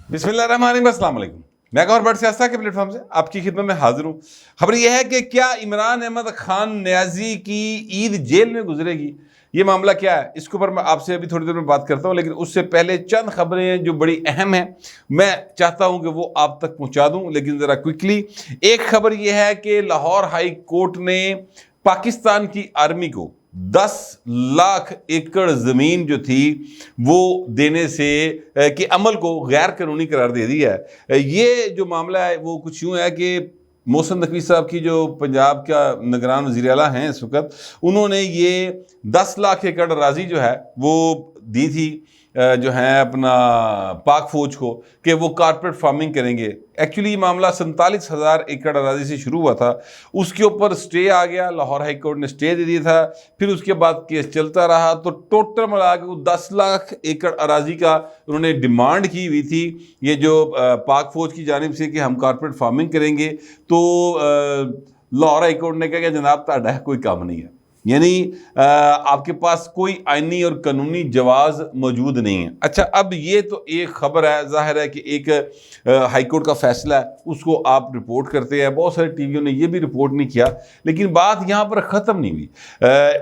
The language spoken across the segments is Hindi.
बिस्मिल्लाहिर्रहमानिर्रहीम, अस्सलाम वालेकुम। मैं गौर बट सियासत के प्लेटफॉर्म से आपकी खिदमत में हाजिर हूँ। खबर यह है कि क्या इमरान अहमद खान न्याजी की ईद जेल में गुजरेगी? ये मामला क्या है, इसके ऊपर मैं आपसे अभी थोड़ी देर में बात करता हूँ, लेकिन उससे पहले चंद खबरें हैं जो बड़ी अहम हैं, मैं चाहता हूँ कि वो आप तक पहुँचा दूँ। लेकिन ज़रा क्विकली, एक खबर यह है कि लाहौर हाई कोर्ट ने पाकिस्तान की आर्मी को 10 लाख एकड़ ज़मीन जो थी वो देने से के अमल को गैर कानूनी करार दे दिया है। ये जो मामला है वो कुछ यूँ है कि मोहसिन नकवी साहब की जो पंजाब का निगरान वज़ीर आला हैं इस वक्त, उन्होंने ये 10 लाख एकड़ अराज़ी जो है वो दी थी जो है अपना पाक फौज को कि वो कारपेट फार्मिंग करेंगे। एक्चुअली ये मामला 47,000 एकड़ अराजी से शुरू हुआ था, उसके ऊपर स्टे आ गया, लाहौर हाई कोर्ट ने स्टे दे दिया था, फिर उसके बाद केस चलता रहा, तो टोटल मिला के 10 लाख एकड़ अराजी का उन्होंने डिमांड की हुई थी ये जो पाक फौज की जानिब से कि हम कारपेट फार्मिंग करेंगे। तो लाहौर हाई कोर्ट ने कहा कि जनाब ताड़ा कोई काम नहीं है, यानी आपके पास कोई आईनी और कानूनी जवाज़ मौजूद नहीं है। अच्छा, अब ये तो एक खबर है, जाहिर है कि एक हाईकोर्ट का फैसला है, उसको आप रिपोर्ट करते हैं, बहुत सारे टीवियों ने ये भी रिपोर्ट नहीं किया, लेकिन बात यहाँ पर ख़त्म नहीं हुई।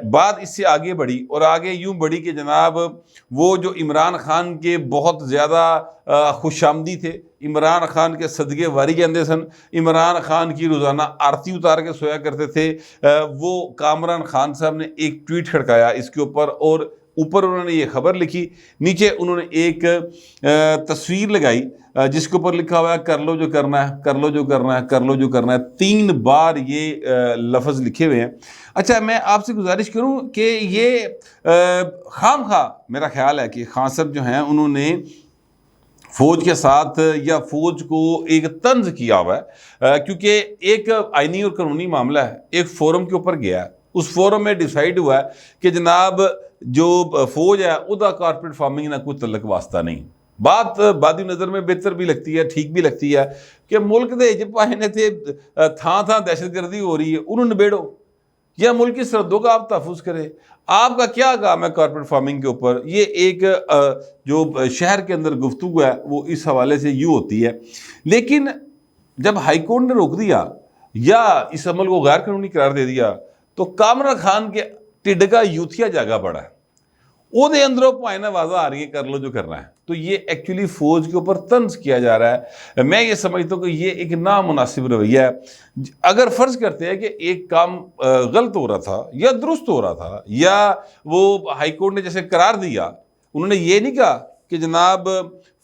बात इससे आगे बढ़ी और आगे यूँ बढ़ी कि जनाब वो जो इमरान खान के बहुत ज़्यादा खुशामदी थे, इमरान खान के सदक़े वारी जाते सन, इमरान खान की रोज़ाना आरती उतार के सोया करते थे, वो कामरान खान साहब ने एक ट्वीट खड़काया इसके ऊपर, और ऊपर उन्होंने ये खबर लिखी, नीचे उन्होंने एक तस्वीर लगाई जिसके ऊपर लिखा हुआ है कर लो जो करना है, कर लो जो करना है, कर लो जो करना है। 3 बार ये लफ्ज़ लिखे हुए हैं। अच्छा, मैं आपसे गुजारिश करूं कि ये खामखा मेरा ख्याल है कि खान साहब जो हैं उन्होंने फौज के साथ या फौज को एक तंज किया हुआ है, क्योंकि एक आईनी और कानूनी मामला है, एक फोरम के ऊपर गया है, उस फोरम में डिसाइड हुआ है कि जनाब जो फौज है उसका कारपेट फार्मिंग ना कोई तल्लक वास्ता नहीं। बात बादी नज़र में बेहतर भी लगती है, ठीक भी लगती है कि मुल्क दे पाए ने थे थां थां दहशतगर्दी हो रही है, उन्होंने निबेड़ो, या मुल्क की सरहदों का आप तहफ़्फ़ुज़ करें। आपका क्या काम है कारपेट फार्मिंग के ऊपर? ये एक जो शहर के अंदर गुफ्तगू है वो इस हवाले से यूँ होती है। लेकिन जब हाई कोर्ट ने रोक दिया या इस अमल को गैर कानूनी करार दे दिया, तो कामरान खान के टिड्ड का यूथिया जागा पड़ा है, ਉਹਦੇ अंदरों पाए ना आवाज़ आ रही है कर लो जो करना है। तो ये एक्चुअली फ़ौज के ऊपर तंज किया जा रहा है। मैं ये समझता हूँ कि ये एक नामुनासिब रवैया है। अगर फ़र्ज़ करते हैं कि एक काम गलत हो रहा था या दुरुस्त हो रहा था, या वो हाई कोर्ट ने जैसे करार दिया, उन्होंने ये नहीं कहा कि जनाब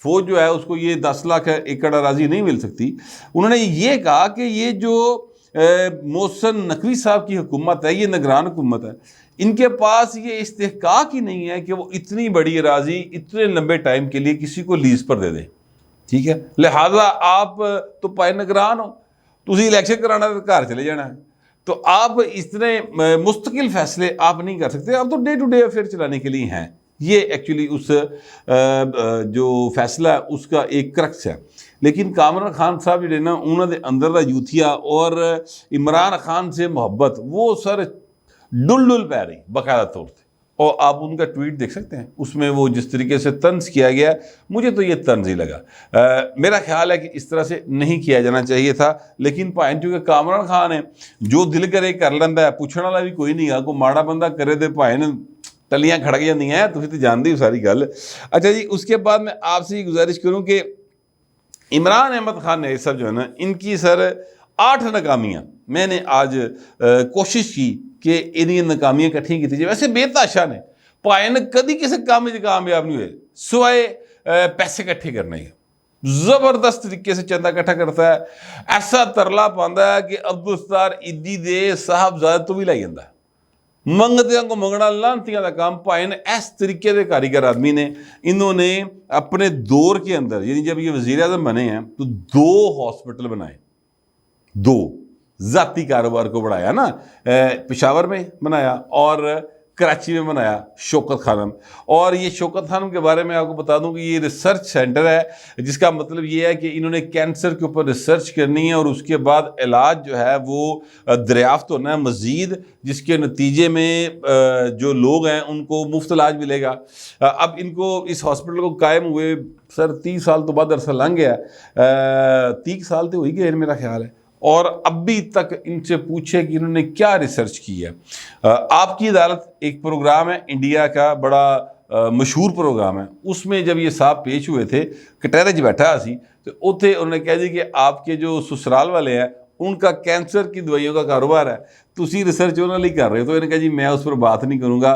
फ़ौज जो है उसको ये 10 लाख एकड़ अराज़ी नहीं मिल सकती, उन्होंने ये कहा कि ये जो मोहसिन नकवी साहब की हुकूमत है, ये निगरान हुकूमत है, इनके पास ये इस्तेहकाक ही नहीं है कि वो इतनी बड़ी अराज़ी इतने लंबे टाइम के लिए किसी को लीज़ पर दे दें। ठीक है, लिहाजा आप तो पाए निगरान हो, तुझे इलेक्शन कराना तो घर चले जाना है, तो आप इतने मुस्तकिल फैसले आप नहीं कर सकते, आप तो डे टू डे अफेयर चलाने के लिए हैं। ये एक्चुअली उस जो फैसला है उसका एक क्रक्स है। लेकिन कामरान खान साहब जो ना उन्होंने अंदर का यूथिया और इमरान खान से मोहब्बत वो सर डुल पै रही बाकायदा तौर पर, और आप उनका ट्वीट देख सकते हैं, उसमें वो जिस तरीके से तंज किया गया, मुझे तो ये तंज ही लगा। मेरा ख्याल है कि इस तरह से नहीं किया जाना चाहिए था। लेकिन भाई चूँकि कामरान खान है, जो दिल करे कर लेंदा है, पूछने वाला भी कोई नहीं है, कोई माड़ा बंदा करे तो भाई ने टलियाँ खड़क जाती हैं, तुम तो जानते हो सारी गल। अच्छा जी, उसके बाद मैं आपसे ये गुजारिश करूँ कि इमरान अहमद खान ने सब जो है ना, इनकी सर 8 नाकामियाँ मैंने आज कोशिश की कि इन्हीं नाकामियाँ इकट्ठी की जाए। वैसे बेताशा ने भाई ने कभी किसी काम में कामयाब नहीं हुए सिवाय पैसे इकट्ठे करने के। ज़बरदस्त तरीके से चंदा इकट्ठा करता है, ऐसा तरला पाता है कि अब्दुल सत्तार ईदी दे साहबजादे तो भी लाई जाता है, मंगतियां को मंगना लानतियां का काम भाई ने इस तरीके के कारीगर आदमी ने। इन्होंने अपने दौर के अंदर, यानी जब ये वज़ीर आज़म बने हैं तो 2 हॉस्पिटल बनाए, 2 ज़ाती कारोबार को बढ़ाया ना, पेशावर में बनाया और कराची में बनाया शौकत खानम। और ये शौकत खानम के बारे में आपको बता दूं कि ये रिसर्च सेंटर है, जिसका मतलब ये है कि इन्होंने कैंसर के ऊपर रिसर्च करनी है और उसके बाद इलाज जो है वो दरियाफ्त होना है मज़ीद, जिसके नतीजे में जो लोग हैं उनको मुफ्त इलाज मिलेगा। अब इनको इस हॉस्पिटल को कायम हुए सर 30 साल तो बाद अरसा लंघ गया, 30 साल तो हो ही गए मेरा ख्याल है, और अभी तक इनसे पूछे कि इन्होंने क्या रिसर्च की है। आपकी अदालत एक प्रोग्राम है इंडिया का, बड़ा मशहूर प्रोग्राम है, उसमें जब ये साहब पेश हुए थे कटहरे 'च बैठा सी तो उथे उन्होंने कहा जी कि आपके जो ससुराल वाले हैं उनका कैंसर की दवाइयों का कारोबार है, तुसी रिसर्च उन्होंने ही कर रहे हो। तो इन्होंने कहा जी मैं उस पर बात नहीं करूँगा,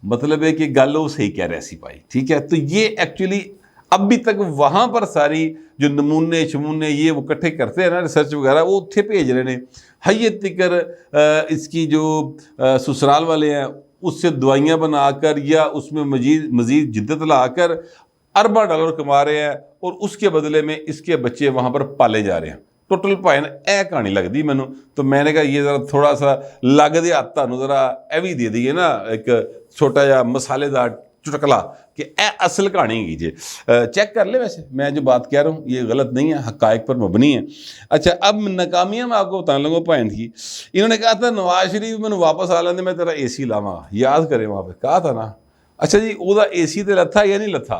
मतलब है कि गल वो सही कह रहे सी पाई, ठीक है। तो ये एक्चुअली अभी तक वहाँ पर सारी जो नमूने शमूने ये वो इकट्ठे करते हैं ना रिसर्च वगैरह, वो उत्थे भेज रहे हैं। हयत तिकर इसकी जो ससुराल वाले हैं उससे दवाइयाँ बनाकर या उसमें मज़ीद जिद्दत लाकर अरबा डॉलर कमा रहे हैं और उसके बदले में इसके बच्चे वहाँ पर पाले जा रहे हैं। टोटल भाई ए कहानी लगती मैनू, तो मैंने कहा ये ज़रा थोड़ा सा लगदे हाथ तुहानू ज़रा ए भी दे दिए ना, एक छोटा जा मसालेदार चुटकला कि ए असल कहानी है जी। चेक कर ले, वैसे मैं जो बात कह रहा हूँ ये गलत नहीं है, हकायक पर मबनी है। अच्छा, अब नाकामियाँ मैं आपको बताने लगा पॉइंट की। इन्होंने कहा था नवाज शरीफ मैंने वापस आ लेंदे मैं तेरा AC लावा, याद करें वहाँ पर कहा था ना। अच्छा जी, वह AC तो लथा या नहीं लथा,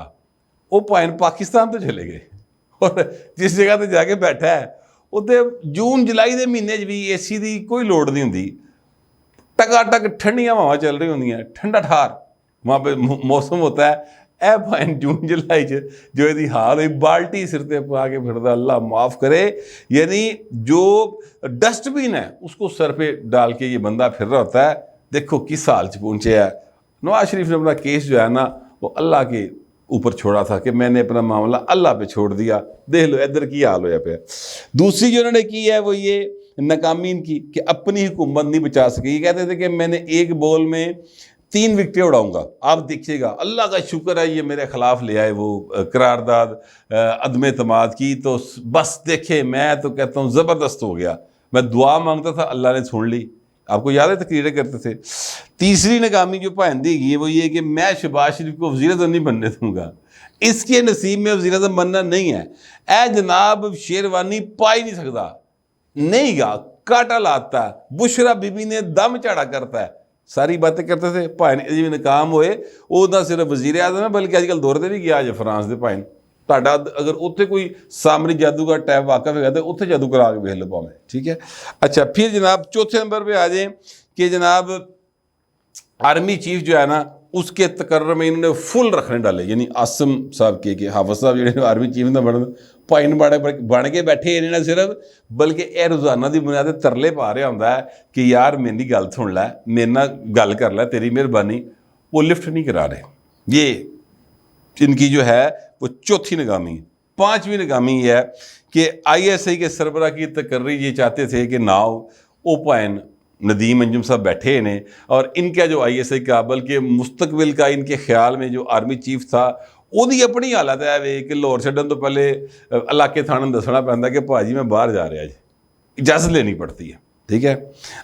वो पॉइंट पाकिस्तान तो चले गए और जिस जगह पर जाके बैठा है उत्ते जून जुलाई के महीने भी AC की कोई लोड़ नहीं होंगी, टकाटक ठंडियां हवा चल रही होंगी, ठंडा ठार वहाँ पे मौसम होता है। ए भाई जून जुलाई जो यदि हाल हुई बाल्टी सिर ते पा के फिरदा, अल्लाह माफ़ करे, यानी जो डस्टबिन है उसको सर पे डाल के ये बंदा फिर रहा होता है। देखो किस हाल च पहुँचे है। नवाज शरीफ ने अपना केस जो है ना वो अल्लाह के ऊपर छोड़ा था कि मैंने अपना मामला अल्लाह पे छोड़ दिया, देख लो इधर की हाल होया पे। दूसरी जो उन्होंने की है वो ये नाकामी इनकी कि अपनी हुकूमत नहीं बचा सकी। ये कहते थे कि मैंने एक बॉल में 3 विकेटें उड़ाऊंगा, आप देखिएगा। अल्लाह का शुक्र है ये मेरे खिलाफ ले आए वो करारदाद अदम एतमाद की, तो बस देखे मैं तो कहता हूँ ज़बरदस्त हो गया। मैं दुआ मांगता था, अल्लाह ने सुन ली। आपको याद है तकरीरें करते थे। तीसरी नाकामी जो भांदी की है वो ये कि मैं शहबाज शरीफ को वज़ीर-ए-आज़म नहीं बनने दूंगा, इसके नसीब में वज़ीर-ए-आज़म बनना नहीं है। ए जनाब शेरवानी पा ही नहीं सकता, नहीं गा काटा लाता है। बुशरा बीबी ने दम झाड़ा करता है, सारी बातें करते थे। भाई जी नाकाम होए, वो ना सिर्फ वज़ीर-ए-आज़म है बल्कि अजकल दौर से भी गया आज फ्रांस के भाई। ਤੁਹਾਡਾ अगर उत्थे कोई सामरी जादू का टाइप वाकफ है तो उत्थे जादू करा के वेख लो भावें, ठीक है। अच्छा, फिर जनाब चौथे नंबर पे आ जाए कि जनाब आर्मी चीफ जो है ना उसके तकर्र में इन्होंने फुल रखने डाले, यानी आसम साहब के हाफिज साहब जो आर्मी चीफ ने भाई बन के बैठे ना सिर्फ, बल्कि यह रोज़ाना की बुनियाद पर तरले पा रहा होंगे कि यार मेरी गल सुन लै, मेरे नाल गल कर लै, तेरी मेहरबानी। वो लिफ्ट नहीं करा रहे। ये इनकी जो है वो चौथी नाकामी। पांचवी नाकामी है कि ISI के सरबराह की तकर्री ये चाहते थे कि ना वो पायन नदीम अंजुम साहब बैठे ने और इनका जो ISI का बल्कि मुस्तकबिल का इनके ख्याल में जो आर्मी चीफ था ਉਹਦੀ अपनी हालत है वे कि लाहौर छड्डन तो पहले इलाके थाने दसना पैंदा कि भाजी मैं बाहर जा रहा जी, इजाज़त लेनी पड़ती है, ठीक है।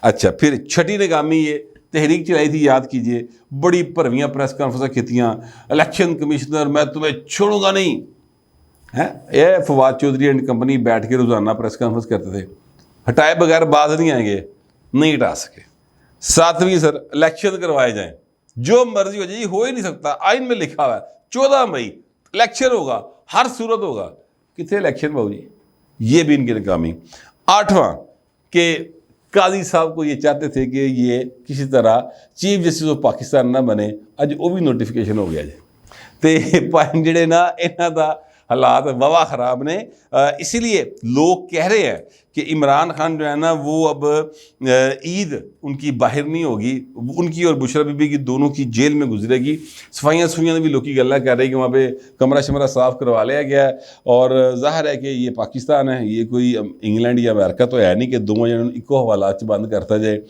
अच्छा, फिर छठी नाकामी ये तहरीक चलाई थी, याद कीजिए, बड़ी भरवियाँ प्रेस कॉन्फ्रेंस कीतियाँ, इलेक्शन कमिश्नर मैं तुम्हें छोड़ूंगा नहीं है। यह फवाद चौधरी एंड कंपनी बैठ के रोज़ाना प्रेस कॉन्फ्रेंस करते थे, हटाए बगैर बात नहीं आएंगे, नहीं हटा सके। 7वीं सर इलेक्शन करवाए जाएं, जो मर्जी हो जाए, हो ही नहीं सकता, आइन में लिखा हुआ है 14 मई इलेक्शन होगा, हर सूरत होगा। कितने इलेक्शन बाबू जी, ये भी इनकी नाकामी। 8वां के काजी साहब को ये चाहते थे कि ये किसी तरह चीफ जस्टिस ऑफ पाकिस्तान ना बने, अज वो भी नोटिफिकेशन हो गया जी। तो पॉइंट जिहड़े ना इन्हां दा हालात वावा ख़राब ने, इसीलिए लोग कह रहे हैं कि इमरान खान जो है ना वो अब ईद उनकी बाहर नहीं होगी, उनकी और बुशरा बीबी की दोनों की जेल में गुजरेगी। सफाइयाँ भी लोग की गल्ला कर रहे हैं कि वहाँ पे कमरा शमरा साफ़ करवा लिया गया है और ज़ाहिर है कि ये पाकिस्तान है, ये कोई इंग्लैंड या अमेरिका तो है नहीं कि दोवें जन इको हवालात बंद करता जाए।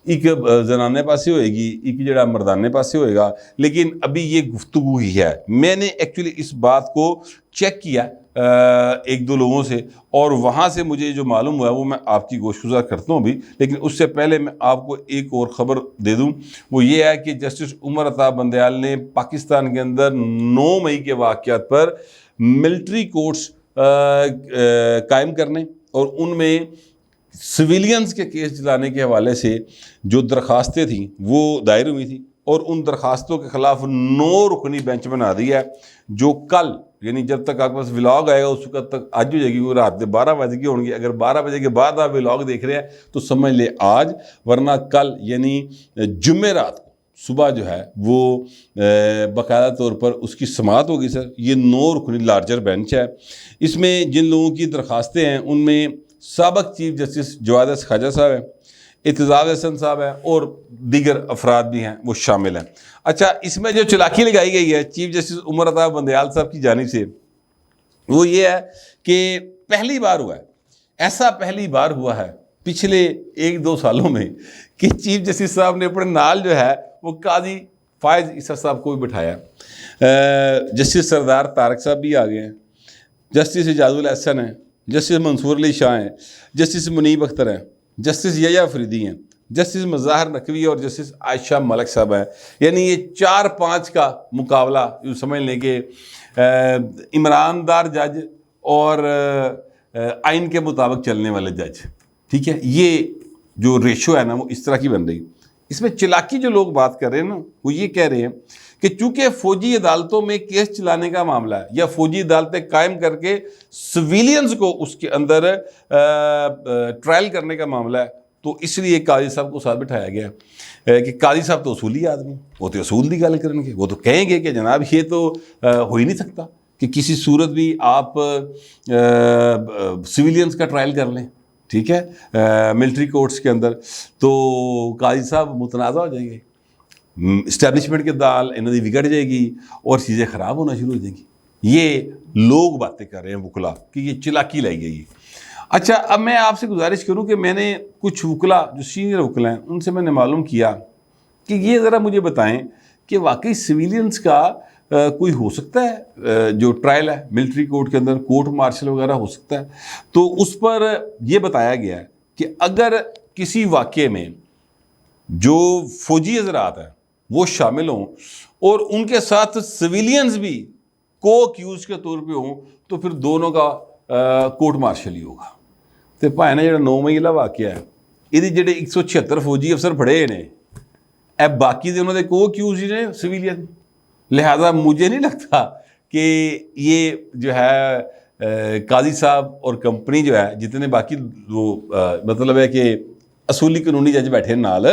एक जनाने पासे होएगी, एक जड़ा मर्दाने पासे होएगा, लेकिन अभी ये गुफ्तगू ही है। मैंने एक्चुअली इस बात को चेक किया, एक दो लोगों से, और वहाँ से मुझे जो मालूम हुआ है वो मैं आपकी गोशगुजार करता हूँ अभी। लेकिन उससे पहले मैं आपको एक और ख़बर दे दूँ, वो ये है कि जस्टिस उमर अता बंदयाल ने पाकिस्तान के अंदर 9 मई के वाक़यात पर मिलिट्री कोर्ट्स कायम करने और उनमें सिविलियंस के केस चलाने के हवाले से जो दरख्वास्तें थी वो दायर हुई थी, और उन दरख्वास्तों के ख़िलाफ़ 9 रुकनी बेंच बना दी है, जो कल यानी जब तक आपके पास व्लॉग आएगा उस वक्त तक आज हो जाएगी। वो रात के 12 बजे की होंगी। अगर 12 बजे के बाद आप व्लॉग देख रहे हैं तो समझ ले आज, वरना कल यानी जुम्मे रात को सुबह जो है वो बाकायदा तौर पर उसकी समाअत होगी। सर, ये 9 रुकनी लार्जर बेंच है। इसमें जिन लोगों की दरख्वास्तें हैं उनमें साबिक़ chief justice Jawad S Khawaja साहब है, इत्तेज़ाज़ हसन साहब है, और दीगर अफराद भी हैं, वो शामिल हैं। अच्छा, इसमें जो चलाकी लगाई गई है चीफ जस्टिस उमर अता बंदयाल साहब की जानिब से, वो ये है कि पहली बार हुआ है, ऐसा पहली बार हुआ है पिछले 1-2 सालों में कि चीफ जस्टिस साहब ने अपने नाल जो है वो काजी फायज ईसा साहब को भी बिठाया। जस्टिस सरदार तारक साहब भी आ गए हैं, जस्टिस इजाजुल एहसन हैं, जस्टिस मंसूर अली शाह हैं, जस्टिस मुनीब अख्तर हैं, जस्टिस यया अफरीदी हैं, जस्टिस मज़ाहर नकवी और जस्टिस आयशा मलिक साहब हैं। यानी ये 4-5 का मुकाबला यूँ समझ लें कि ईमानदार जज और आइन के मुताबिक चलने वाले जज, ठीक है, ये जो रेशो है ना वो इस तरह की बन रही। इसमें चिलाकी जो लोग बात कर रहे हैं ना, वो ये कह रहे हैं कि चूंकि फौजी अदालतों में केस चलाने का मामला है या फौजी अदालतें कायम करके सिविलियंस को उसके अंदर ट्रायल करने का मामला है, तो इसलिए काजी साहब को साथ बिठाया गया कि काजी साहब तो असूली आदमी, वो तो असूल की गल करेंगे, वो तो कहेंगे कि जनाब ये तो हो ही नहीं सकता कि किसी सूरत भी आप सिविलियंस का ट्रायल कर लें, ठीक है, मिलिट्री कोर्ट्स के अंदर, तो काजी साहब मुतनाज़ा हो जाएंगे, इस्टेब्लिशमेंट की दाल इन्होंने बिगड़ जाएगी और चीज़ें ख़राब होना शुरू हो जाएंगी। ये लोग बातें कर रहे हैं वकला कि ये चिलाकी लाई गई है। अच्छा, अब मैं आपसे गुजारिश करूं कि मैंने कुछ वकला जो सीनियर वकला हैं उनसे मैंने मालूम किया कि ये ज़रा मुझे बताएं कि वाकई सिविलियंस का कोई हो सकता है जो ट्रायल है मिलिट्री कोर्ट के अंदर, कोर्ट मार्शल वगैरह हो सकता है। तो उस पर यह बताया गया है कि अगर किसी वाक़े में जो फौजी हज़रात हैं वो शामिल हों और उनके साथ सिविलियंस भी को अक्यूज के तौर पे हों, तो फिर दोनों का कोर्ट मार्शल ही होगा। तो भाई ने जो 9 मई वाला वाक़या है, ये जेडे 176 फौजी अफसर फड़े ने, अब बाकी दे उन्होंने को अक्यूज ही ने सिविलियन, लिहाजा मुझे नहीं लगता कि ये जो है काजी साहब और कंपनी जो है जितने बाकी वो मतलब है कि असूली कानूनी जज बैठे नाल,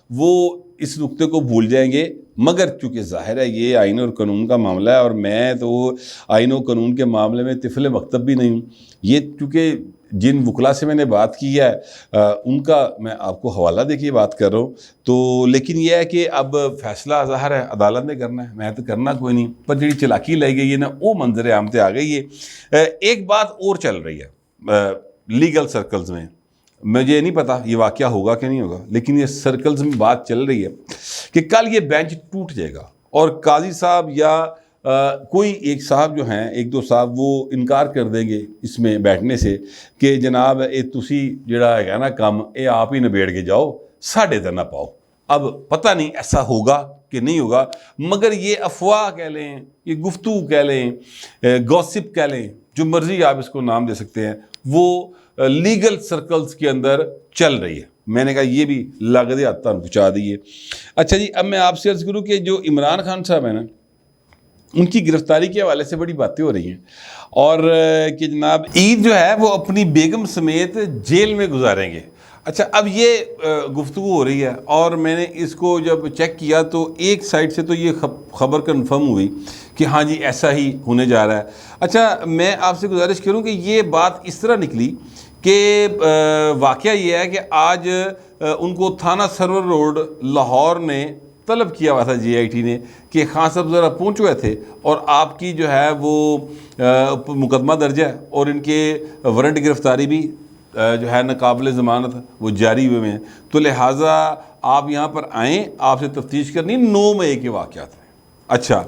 वो इस नुक्ते को भूल जाएंगे। मगर चूँकि ज़ाहिर है ये आइन और कानून का मामला है और मैं तो आइन और कानून के मामले में तिफले मकतब भी नहीं हूँ। ये चूँकि जिन वकला से मैंने बात की है उनका मैं आपको हवाला देके बात कर रहा हूँ, तो लेकिन यह है कि अब फैसला ज़ाहिर है अदालत ने करना है, मैं तो करना कोई नहीं, पर जी चलाकी लाई गई है ना वो मंजर आम पे आ गई है। एक बात और चल रही है लीगल सर्कल्स में, मुझे नहीं पता ये वाक़या होगा कि नहीं होगा, लेकिन ये सर्कल्स में बात चल रही है कि कल ये बेंच टूट जाएगा और काजी साहब या कोई एक साहब जो हैं, एक दो साहब, वो इनकार कर देंगे इसमें बैठने से कि जनाब ये तुसी जिहड़ा है ना काम ये आप ही निबेड़ के जाओ, साढ़े ते ना पाओ। अब पता नहीं ऐसा होगा कि नहीं होगा, मगर ये अफवाह कह लें, ये गुफ्तगू कह लें, गॉसिप कह लें, जो मर्जी आप इसको नाम दे सकते हैं, वो लीगल सर्कल्स के अंदर चल रही है। मैंने कहा ये भी लागत हाथ तक पहुँचा दी है। अच्छा जी, अब मैं आपसे अर्ज़ करूँ कि जो इमरान खान साहब हैं ना, उनकी गिरफ्तारी के हवाले से बड़ी बातें हो रही हैं और कि जनाब ईद जो है वो अपनी बेगम समेत जेल में गुजारेंगे। अच्छा, अब ये गुफ्तगू हो रही है और मैंने इसको जब चेक किया तो एक साइड से तो ये खबर कन्फर्म हुई कि हाँ जी ऐसा ही होने जा रहा है। अच्छा, मैं आपसे गुजारिश करूं कि ये बात इस तरह निकली कि वाक़या ये है कि आज उनको थाना सरवर रोड लाहौर ने तलब किया हुआ था JIT ने कि खान साहब ज़रा पहुँच हुए थे और आपकी जो है वो मुकदमा दर्ज है और इनके वारंट गिरफ्तारी भी जो है नाकाबिल ज़मानत वो जारी हुए हैं, तो लिहाजा आप यहाँ पर आएँ, आपसे तफ्तीश करनी 9 मई के वाक़यात में। अच्छा,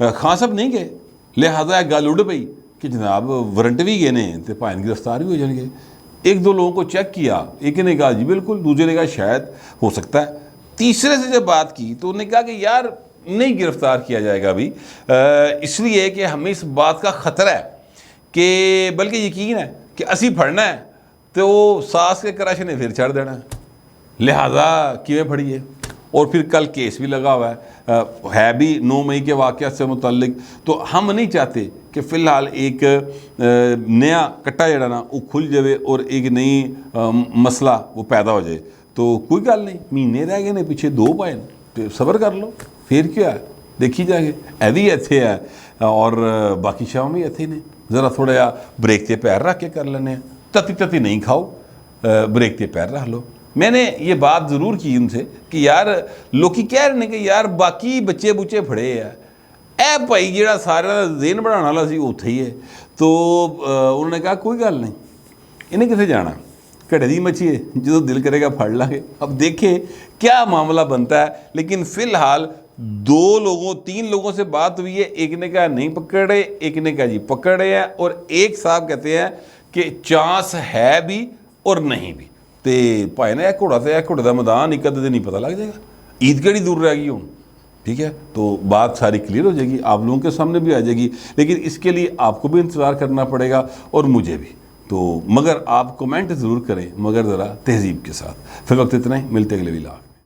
खान साहब नहीं गए, लिहाजा गल उड़ पई कि जनाब वारंट भी गए ने तो भाएं गिरफ्तार भी हो जाएंगे। एक दो लोगों को चेक किया, एक ने कहा जी बिल्कुल, दूसरे ने कहा शायद हो सकता है, तीसरे से जब बात की तो उन्होंने कहा कि यार नहीं गिरफ्तार किया जाएगा अभी, इसलिए कि हमें इस बात का ख़तरा है कि, बल्कि यकीन है कि असी फड़ना है तो सास के कराश ने फिर चढ़ देना है, लिहाजा किवें फड़िए। और फिर कल केस भी लगा हुआ है भी 9 मई के वाक़या से मुतल्लिक। तो हम नहीं चाहते कि फ़िलहाल एक नया कट्टा जड़ा ना वो खुल जाए और एक नई मसला वो पैदा हो जाए। तो कोई गल नहीं, महीने रह गए ने पीछे, 2 पाए तो सबर कर लो, फिर क्या है देखी जाएगी। एदी इत्थे है और बाकी शाम भी इत्थे ने, ज़रा थोड़ा जा ब्रेक ते पैर रख के कर लेने, तती तती नहीं खाओ, ब्रेक ते पैर रख लो। मैंने ये बात ज़रूर की उनसे कि यार लोग कह रहे हैं कि यार बाकी बच्चे बुच्चे फड़े है, ए भाई जो सारा जेन बनाने वाला सी उत्थे ही है। तो उन्होंने कहा कोई गल नहीं, इन्हें कितने जाना, घड़े दी मच्छी है, जो दिल करेगा फड़ लांगे। अब देखें क्या मामला बनता है। लेकिन फ़िलहाल 3 लोगों से बात हुई है, एक ने कहा नहीं पकड़े, एक ने कहा जी पकड़े हैं, और एक साहब कहते हैं कि चांस है भी और नहीं भी। तो भाई ने घोड़े का मैदान एक अद्धे नहीं पता लग जाएगा, ईद केड़ी दूर रह गई हूँ। ठीक है, तो बात सारी क्लियर हो जाएगी, आप लोगों के सामने भी आ जाएगी। लेकिन इसके लिए आपको भी इंतज़ार करना पड़ेगा और मुझे भी। तो मगर आप कमेंट ज़रूर करें, मगर ज़रा तहज़ीब के साथ। फिर वक्त इतना ही, मिलते अगले व्लॉग।